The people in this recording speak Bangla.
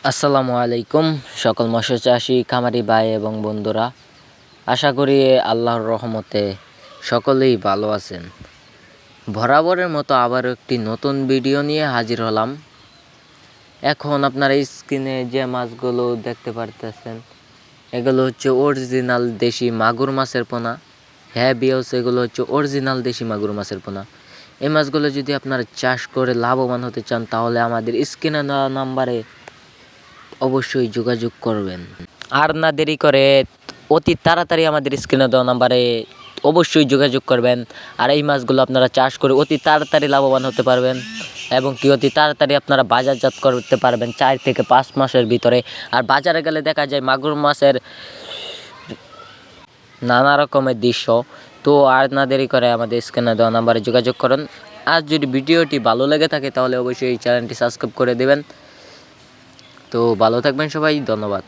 আসসালামু আলাইকুম সকল মৎস্য চাষী খামারি ভাই এবং বন্ধুরা, আশা করি আল্লাহর রহমতে সকলেই ভালো আছেন। বরাবরের মতো আবারও একটি নতুন ভিডিও নিয়ে হাজির হলাম। এখন আপনারা স্ক্রিনে যে মাছগুলো দেখতে পারতেছেন, এগুলো হচ্ছে অরিজিনাল দেশি মাগুর মাছের পোনা। হ্যাঁ বিয়স, এগুলো হচ্ছে অরিজিনাল দেশি মাগুর মাছের পোনা। এই মাছগুলো যদি আপনারা চাষ করে লাভবান হতে চান, তাহলে আমাদের স্ক্রিনে দেওয়া নাম্বারে অবশ্যই যোগাযোগ করবেন। আর না দেরি করে অতি তাড়াতাড়ি আমাদের স্ক্রিনে দেওয়া নাম্বারে অবশ্যই যোগাযোগ করবেন। আর এই মাছগুলো আপনারা চাষ করে অতি তাড়াতাড়ি লাভবান হতে পারবেন এবং কি অতি তাড়াতাড়ি আপনারা বাজারজাত করতে পারবেন 4 থেকে 5 মাসের ভিতরে। আর বাজারে গেলে দেখা যায় মাগুর মাছের নানা রকমের দৃশ্য। তো আর না দেরি করে আমাদের স্ক্রিনে দেওয়া নাম্বারে যোগাযোগ করুন। আর যদি ভিডিওটি ভালো লেগে থাকে তাহলে অবশ্যই এই চ্যানেলটি সাবস্ক্রাইব করে দেবেন। তো ভালো থাকবেন সবাই, ধন্যবাদ।